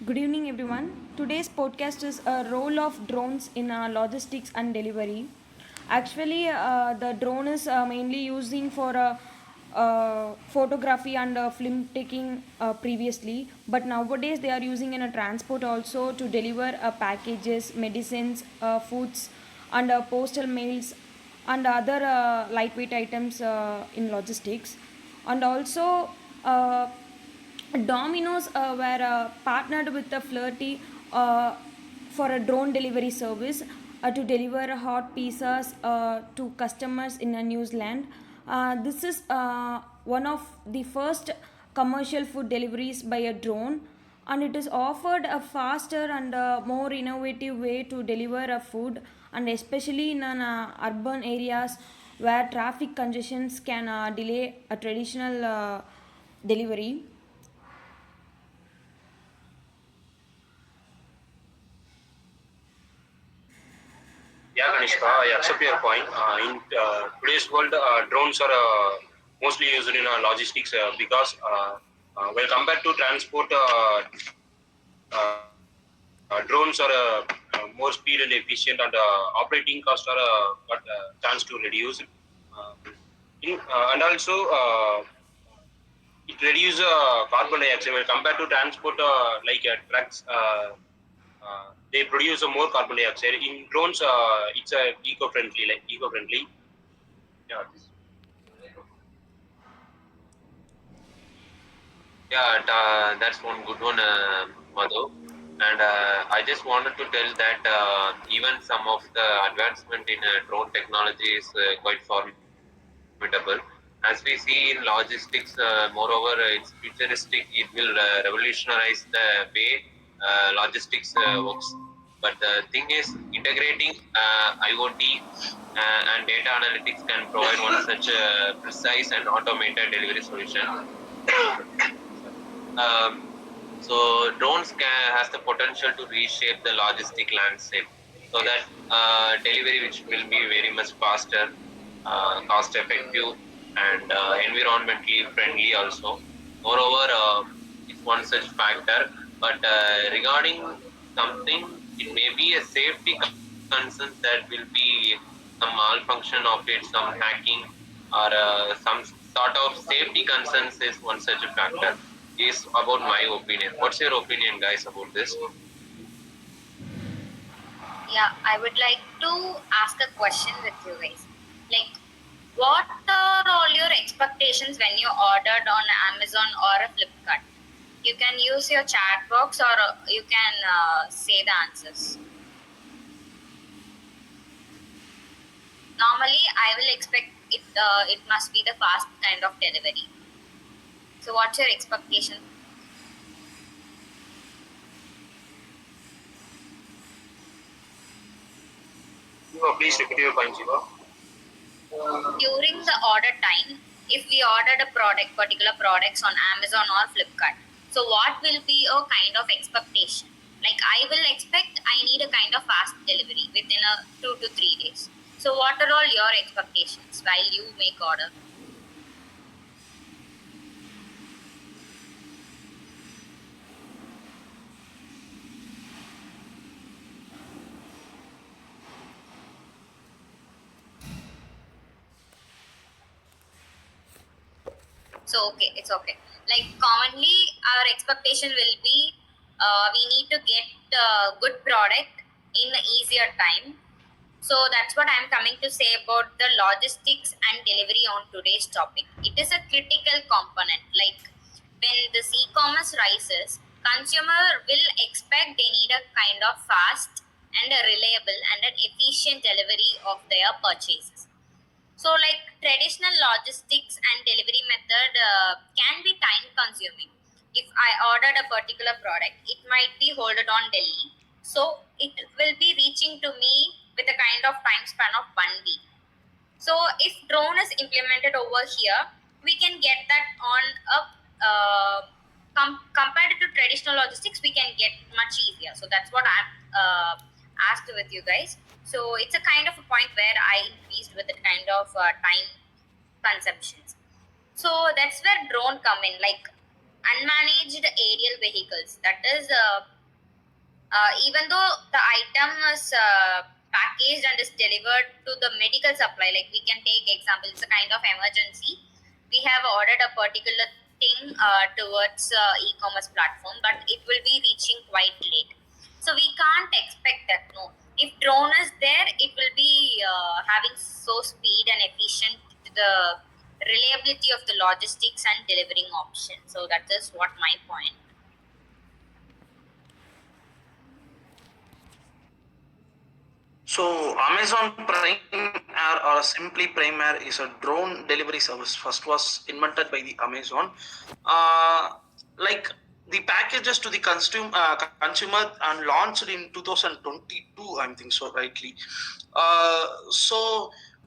Good evening, everyone. Today's podcast is a role of drones in logistics and delivery. Actually, the drone is mainly using for photography and film taking previously, but nowadays they are using in a transport also to deliver packages, medicines, foods, and postal mails and other lightweight items in logistics, and also. Domino's were partnered with the Flirty for a drone delivery service to deliver hot pizzas to customers in New Zealand. This is one of the first commercial food deliveries by a drone, and it is offered a faster and more innovative way to deliver a food, and especially in an, urban areas where traffic congestions can delay a traditional delivery. Yeah, Kanishka, I accept your point. In today's world, drones are mostly used in logistics because, when compared to transport, uh, drones are more speed and efficient, and operating costs are got chance to reduce. And also, it reduces carbon dioxide when compared to transport, like trucks. They produce more carbon dioxide. In drones, it's eco-friendly, like eco-friendly. Yeah, Yeah, that's one good one, Madhu. And I just wanted to tell that even some of the advancement in drone technology is quite formidable. As we see in logistics, moreover, it's futuristic. It will revolutionize the way logistics works. But the thing is, integrating IoT and data analytics can provide one such precise and automated delivery solution. Um, so drones has the potential to reshape the logistic landscape so that delivery which will be very much faster, cost effective, and environmentally friendly also. Moreover, it's one such factor. But regarding something, it may be a safety concern that will be some malfunction of it, some hacking, or some sort of safety concerns is one such a factor is about my opinion. What's your opinion, guys, about this? Yeah, I would like to ask a question with you guys. Like, what are all your expectations when you ordered on Amazon or a Flipkart? You can use your chat box or you can say the answers. Normally, I will expect it. It must be the fast kind of delivery. So, what's your expectation? Please repeat your point, Shiva. During the order time, if we ordered a product, particular products on Amazon or Flipkart, so what will be a kind of expectation? Like I will expect I need a kind of fast delivery within a 2 to 3 days. So what are all your expectations while you make order? So okay, it's okay. Like commonly, our expectation will be we need to get good product in a easier time. So that's what I'm coming to say about the logistics and delivery on today's topic. It is a critical component. Like when this e-commerce rises, consumer will expect they need a kind of fast and a reliable and an efficient delivery of their purchases. So, like traditional logistics and delivery method can be time consuming. If I ordered a particular product, it might be holded on Delhi, so it will be reaching to me with a kind of time span of 1 week. So, if drone is implemented over here, we can get that on a compared to traditional logistics, we can get much easier. So that's what I've asked with you guys. So it's a kind of a point where I increased with the kind of time conceptions. So that's where drone come in, like unmanaged aerial vehicles. That is even though the item is packaged and is delivered to the medical supply, like we can take example, it's a kind of emergency. We have ordered a particular thing towards e-commerce platform, but it will be reaching quite late. So we can't expect that. No, if drone is there, it will be having so speed and efficient the reliability of the logistics and delivering option. So that is what my point. So Amazon Prime Air or simply Prime Air is a drone delivery service. First was invented by the Amazon. Like the packages to the consumer and launched in 2022, I think so rightly.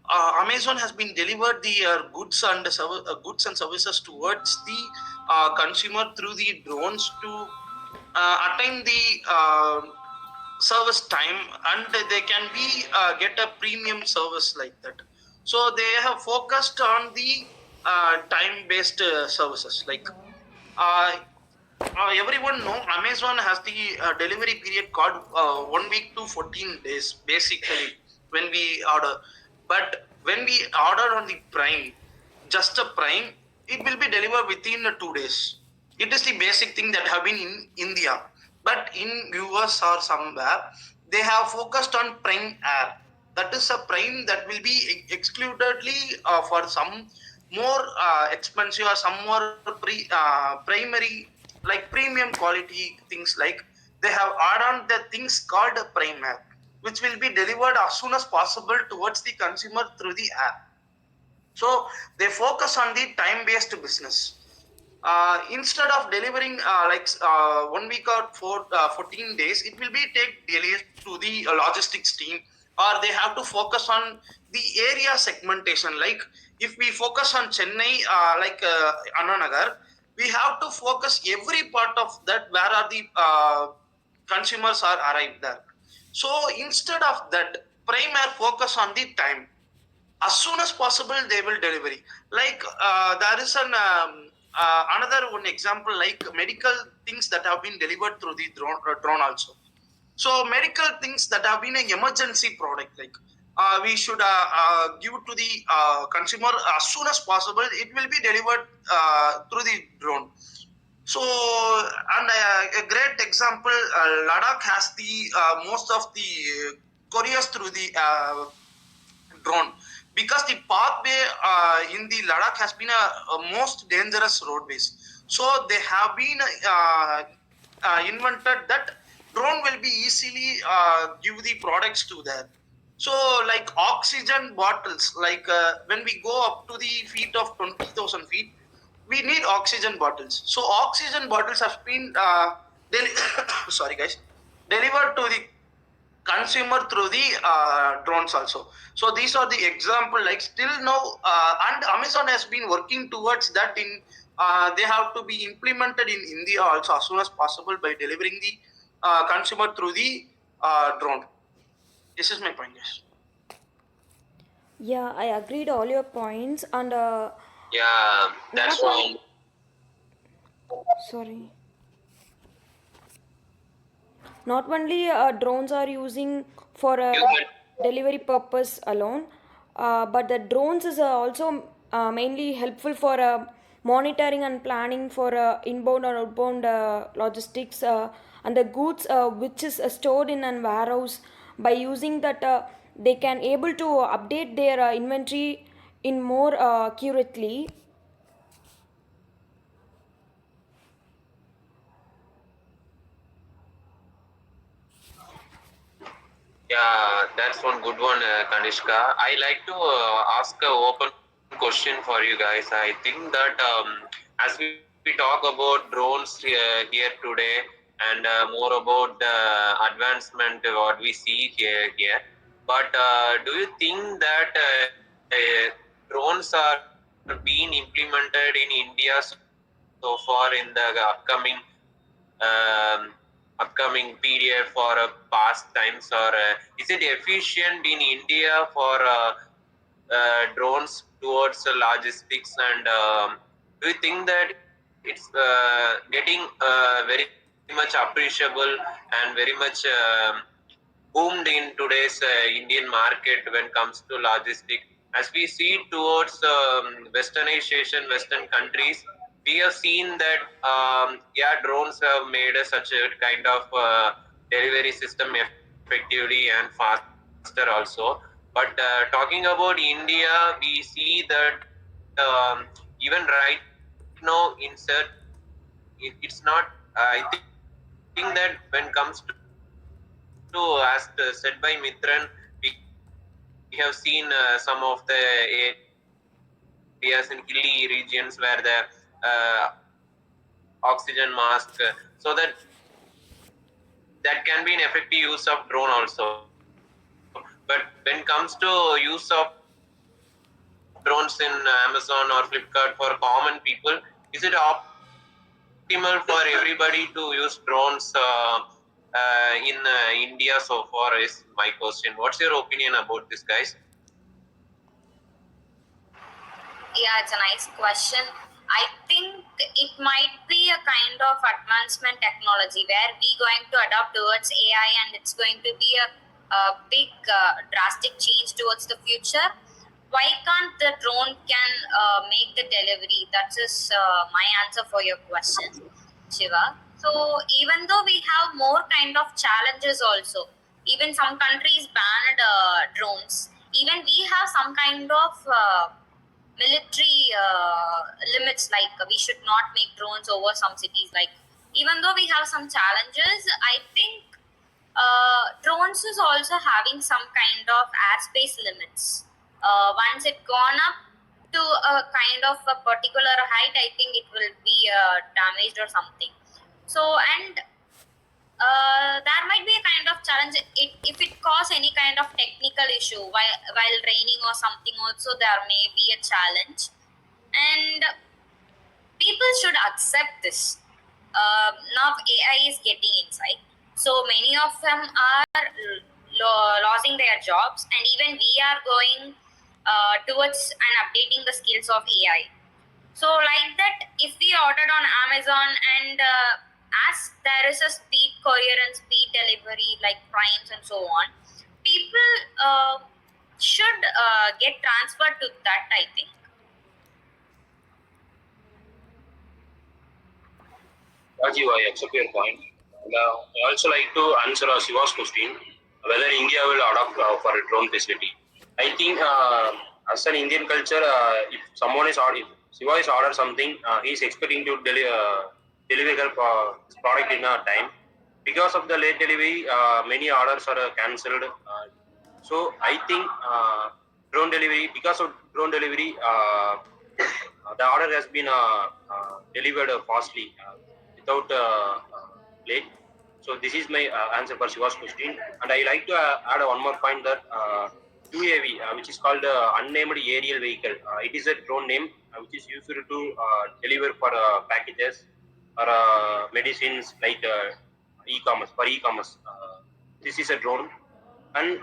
Amazon has been delivered the goods and services towards the consumer through the drones to attain the service time, and they can be get a premium service like that. So they have focused on the time based services like everyone know Amazon has the delivery period called 1 week to 14 days basically when we order. But when we order on the Prime, just a Prime, it will be delivered within 2 days. It is the basic thing that have been in India. But in US or somewhere, they have focused on Prime Air. That is a Prime that will be exclusively for some more expensive or some more primary, like premium quality things. Like they have added on the things called Prime Air, which will be delivered as soon as possible towards the consumer through the app. So they focus on the time-based business. Instead of delivering 1 week or 14 days, it will be take delays to the logistics team, or they have to focus on the area segmentation. Like if we focus on Chennai, Anna Nagar, we have to focus every part of that where are the consumers are arrived there. So instead of that, Prime Air focus on the time. As soon as possible, they will delivery. Like there is an another one example, like medical things that have been delivered through the drone also. So medical things that have been an emergency product, like we should give to the consumer as soon as possible. It will be delivered through the drone. So, and a great example, Ladakh has the most of the couriers through the drone, because the pathway in the Ladakh has been a most dangerous roadways. So they have been invented that drone will be easily give the products to there. So like oxygen bottles, like when we go up to the feet of 20,000 feet, we need oxygen bottles. So oxygen bottles have been sorry guys, delivered to the consumer through the drones also. So these are the example, like still now and Amazon has been working towards that in they have to be implemented in India also as soon as possible by delivering the consumer through the drone. This is my point, yes. Yeah, I agreed all your points, and Yeah, that's not why. sorry. Not only drones are using for a You can delivery purpose alone, but the drones is also mainly helpful for monitoring and planning for inbound or outbound logistics and the goods which is stored in a warehouse. By using that, they can able to update their inventory in more accurately. Yeah, that's one good one, Kanishka. I like to ask a open question for you guys. I think that as we talk about drones here today and more about the advancement what we see here, but do you think that drones are being implemented in India so far in the um, upcoming period for past times, or is it efficient in India for drones towards logistics, and do you think that it's getting very much appreciable and very much boomed in today's Indian market when it comes to logistic. As we see towards westernization, Western countries, we have seen that drones have made such a kind of delivery system effectively and faster also. But talking about India, we see that even right now, it's not. I think that when it comes to as said by Mitran, we have seen some of the areas in hilly regions where the oxygen mask, so that can be an effective use of drone also. But when it comes to use of drones in Amazon or Flipkart for common people, is it optimal for everybody to use drones in India so far? Is my question. What's your opinion about this, guys? Yeah, it's a nice question. I think it might be a kind of advancement technology where we going to adopt towards AI, and it's going to be a big drastic change towards the future. Why can't the drone can make the delivery? That is my answer for your question, Shiva. So even though we have more kind of challenges also, even some countries banned drones. Even we have some kind of military limits, like we should not make drones over some cities. Like even though we have some challenges, I think drones is also having some kind of airspace limits. Once it gone up to a kind of a particular height, I think it will be damaged or something. So, and there might be a kind of challenge if it cause any kind of technical issue while raining or something. Also, there may be a challenge, and people should accept this. Now AI is getting inside, so many of them are losing their jobs, and even we are going towards and updating the skills of AI. So, like that, if we ordered on Amazon, and as there is a speed courier and speed delivery like Primes and so on, people should get transferred to that, I think. Rajiv, I accept your point. And, I also like to answer Shiva's question whether India will adopt for a drone facility. I think as an Indian culture, if someone is ordered, if Shiva is ordered something, he is expecting to deliver the product in a time. Because of the late delivery, many orders are cancelled. So I think drone delivery, because of drone delivery, the order has been delivered fastly without late. So this is my answer for Shiva's question. And I like to add one more point that UAV, which is called unnamed aerial vehicle. It is a drone name which is used to deliver for packages or medicines like e-commerce, for e-commerce. This is a drone. And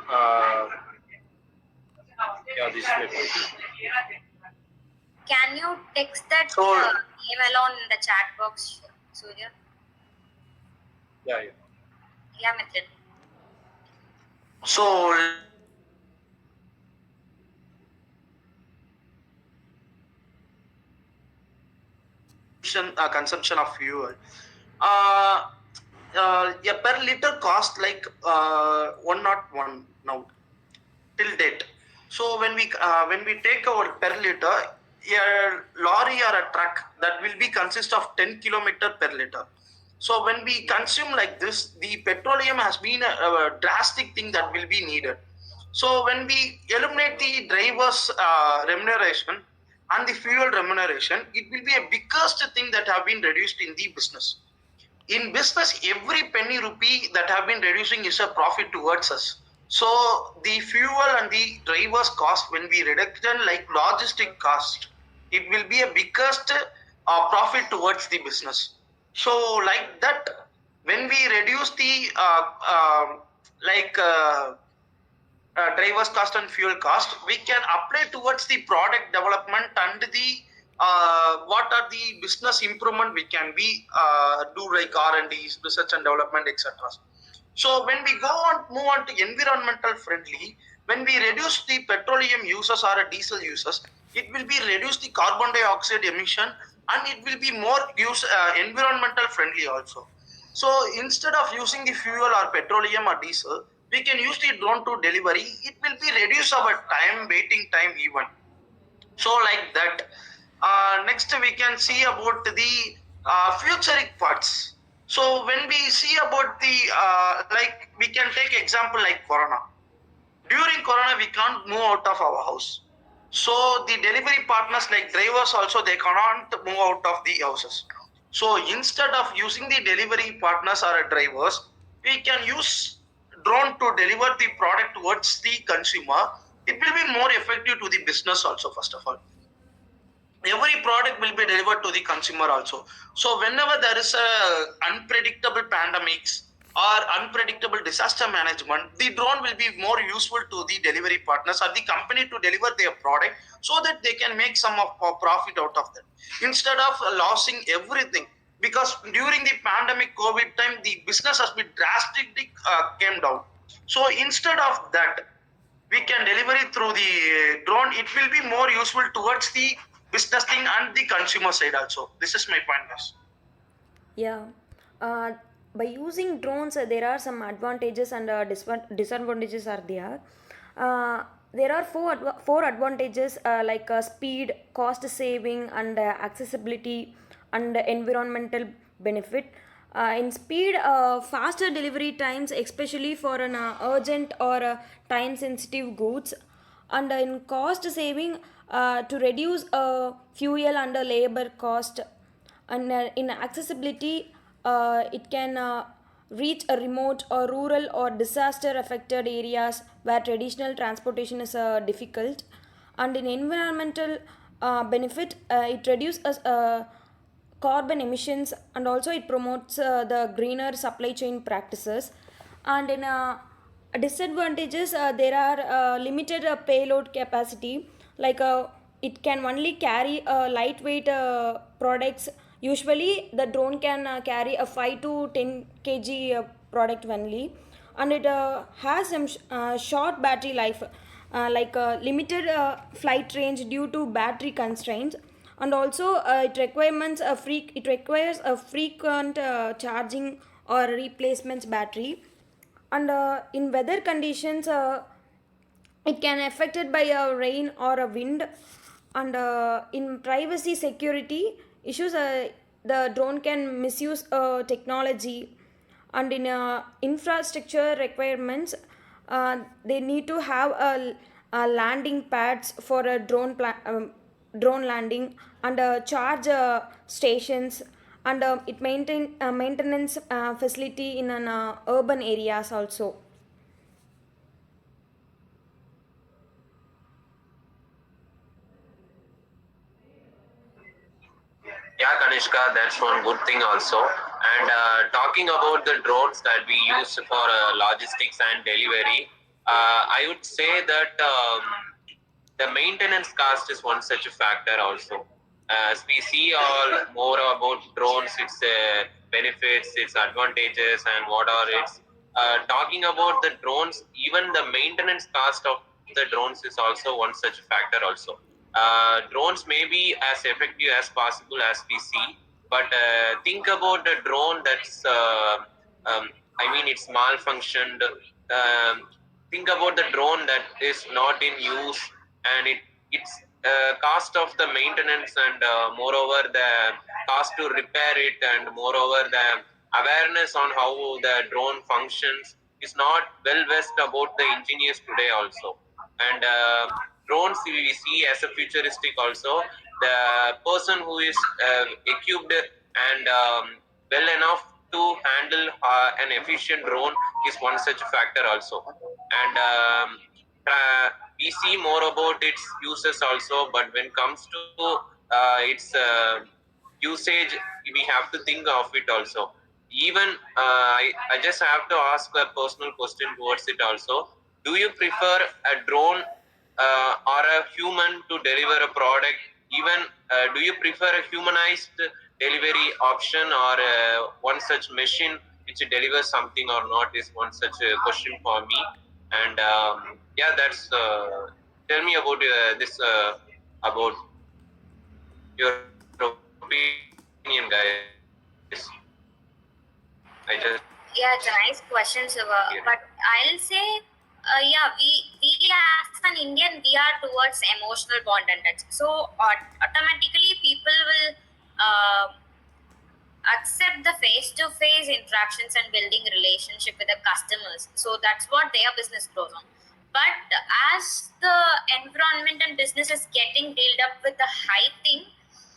yeah, this is my point. Can you text that So- name alone in the chat box, Surya? Yeah. Yeah, Mithran. So consumption of fuel. A per liter cost like 101 now till date. So when we take our per liter, a lorry or a truck that will be consist of 10 kilometer per liter. So when we consume like this, the petroleum has been a drastic thing that will be needed. So when we eliminate the driver's remuneration and the fuel remuneration, it will be a biggest thing that have been reduced in the business. In business, every penny rupee that have been reducing is a profit towards us. So the fuel and the driver's cost, when we reduction like logistic cost, it will be a biggest profit towards the business. So like that, when we reduce the driver's cost and fuel cost, we can apply towards the product development and the what are the business improvement we can be do like R&D, research and development, etc. So when we move on to environmental friendly, when we reduce the petroleum uses or diesel uses, it will be reduce the carbon dioxide emission and it will be more environmental friendly also. So instead of using the fuel or petroleum or diesel, we can use the drone to delivery. It will be reduce our waiting time even. So like that. Next we can see about the futuric parts. So when we see about the like we can take example like corona. During corona we can't move out of our house. So the delivery partners like drivers also they cannot move out of the houses. So instead of using the delivery partners or drivers, we can use drone to deliver the product towards the consumer. It will be more effective to the business also first of all. Every product will be delivered to the consumer also. So whenever there is a unpredictable pandemics or unpredictable disaster management, the drone will be more useful to the delivery partners or the company to deliver their product so that they can make some of profit out of that instead of losing everything. Because during the pandemic COVID time, the business has been drastically came down. So instead of that, we can deliver it through the drone. It will be more useful towards the business thing and the consumer side also. This is my point, guys. Yeah. Uh, by using drones, there are some advantages and disadvantages are there. There are four advantages like speed, cost saving, and accessibility and environmental benefit. In speed, faster delivery times, especially for an urgent or time sensitive goods, and in cost saving to reduce fuel and labor cost, and in accessibility it can reach a remote or rural or disaster affected areas where traditional transportation is difficult, and in environmental benefit it reduces carbon emissions, and also it promotes the greener supply chain practices. And in disadvantages, there are limited payload capacity, like it can only carry lightweight products. Usually the drone can carry a 5 to 10 kg product only, and it has some short battery life, like limited flight range due to battery constraints, and also it requires a frequent charging or replacements battery. And in weather conditions, it can affected by a rain or a wind. And in privacy security issues, the drone can misuse technology. And in infrastructure requirements, they need to have a landing pads for a drone landing, and charge stations, and it maintain maintenance facility in an urban areas also. Yeah, Kanishka, that's one good thing also. And talking about the drones that we use for logistics and delivery, I would say that the maintenance cost is one such a factor also. As we see all more about drones, its benefits, its advantages, and what are its. Talking about the drones, even the maintenance cost of the drones is also one such factor also. Drones may be as effective as possible as we see, but think about the drone that's I mean it's malfunctioned. Think about the drone that is not in use, and its cost of the maintenance, and moreover the cost to repair it, and moreover the awareness on how the drone functions is not well versed about the engineers today also. And drones we see as a futuristic also. The person who is equipped and well enough to handle an efficient drone is one such factor also. And we see more about its uses also, but when it comes to its usage, we have to think of it also. Even I just have to ask a personal question towards it also. Do you prefer a drone or a human to deliver a product even do you prefer a humanized delivery option or one such machine which delivers something or not is one such question for me. And yeah, that's tell me about this about your opinion, guys. I just Yeah, it's a nice question, Shiva. But I'll say, yeah, we as an Indian, we are towards emotional bond and touch. So automatically, people will accept the face-to-face interactions and building relationship with the customers. So that's what their business grows on. But as the environment and business is getting built up with the high thing,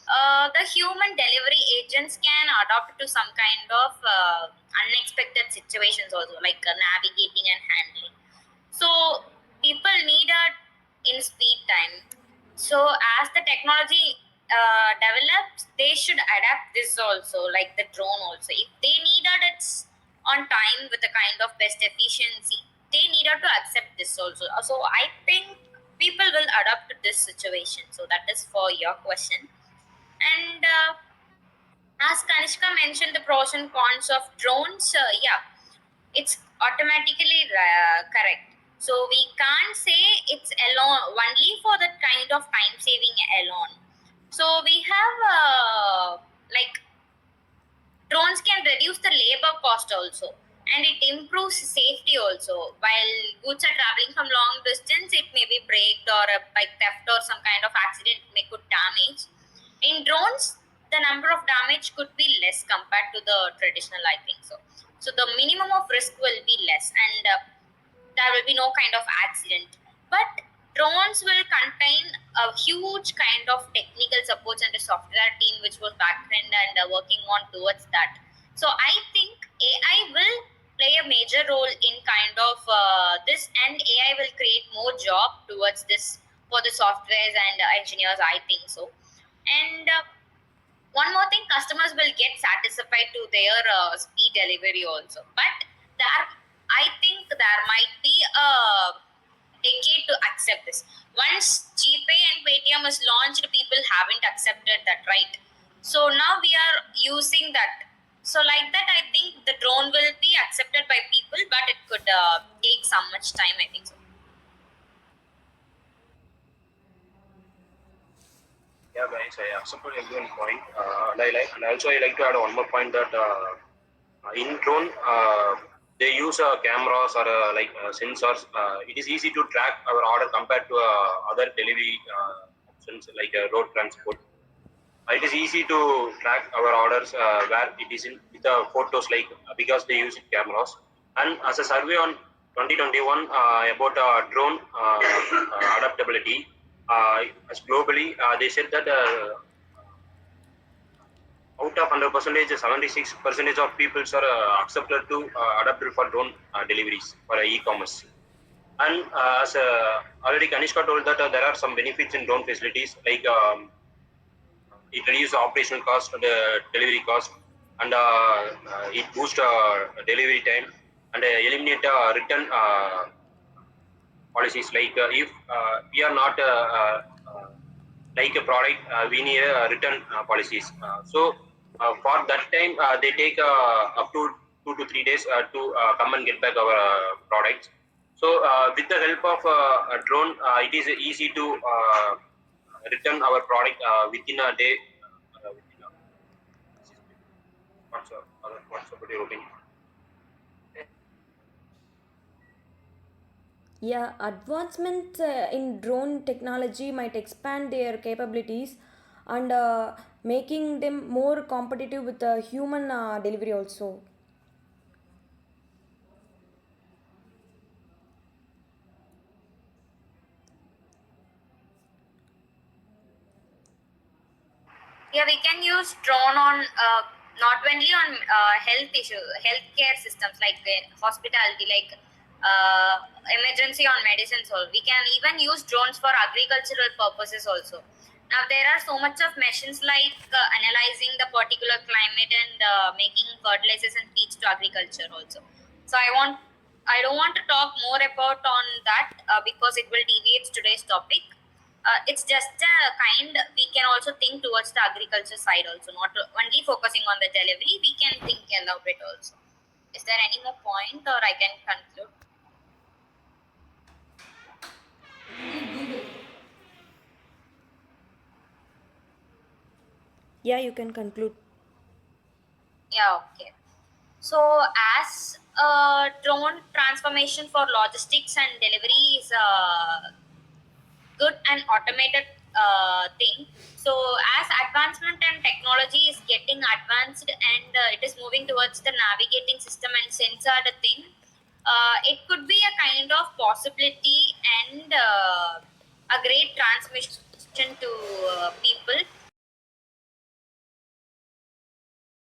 the human delivery agents can adapt to some kind of unexpected situations also, like navigating and handling. So people need a in speed time. So as the technology develops, they should adapt this also, like the drone also. If they needed it's on time with a kind of best efficiency, they needed to accept this also. So I think people will adapt to this situation. So that is for your question. And as Kanishka mentioned, the pros and cons of drones, yeah, it's automatically correct. So we can't say it's alone only for that kind of time saving alone. So we have like drones can reduce the labor cost also, and it improves safety also. While goods are traveling from long distance, it may be breaked or by theft or some kind of accident may could damage. In drones, the number of damage could be less compared to the traditional, I think so. So the minimum of risk will be less, and there will be no kind of accident. But drones will contain a huge kind of technical supports and a software team which was backend and working on towards that. So I think AI will play a major role in kind of this, and AI will create more job towards this for the softwares and engineers, I think so. And one more thing, customers will get satisfied to their speed delivery also. But there, I think there might be a decade to accept this. Once GPay and Paytm is launched, people haven't accepted that, right? So now we are using that. So like that, I think the drone will be accepted by people, but it could take some much time, I think so. Yeah, guys, I accepted everyone's point. And also I like to add one more point that in drone they use cameras or sensors. It is easy to track our order compared to other delivery options like road transport. It is easy to track our orders where it is in with the photos because they use cameras. And as a survey on 2021 about drone adaptability, as globally, they said that out of 100%, 76% of people are accepted to adapted for drone deliveries for e-commerce. And as already Kanishka told that there are some benefits in drone facilities it reduces operational cost and delivery cost, and it boosts delivery time and eliminate return policies. If we are not like a product, we need return policies. So for that time, they take up to 2 to 3 days to come and get back our products. So with the help of a drone, it is easy to return our product within a day. What's your opinion? Yeah, advancements in drone technology might expand their capabilities and making them more competitive with human delivery also. Yeah, we can use drone on not only on healthcare systems like hospitality, like emergency on medicines. Also, we can even use drones for agricultural purposes also. Now there are so much of machines like analyzing the particular climate and making fertilizers and feeds to agriculture also. So I don't want to talk more about on that because it will deviate today's topic. it's just a kind, we can also think towards the agriculture side also, not only focusing on the delivery, we can think elaborate also. Is there any more point or I can conclude? Yeah, you can conclude. Yeah, okay. So, as drone transformation for logistics and delivery is a good and automated thing. So, as advancement and technology is getting advanced and it is moving towards the navigating system and sensor the thing, it could be a kind of possibility and a great transmission to people.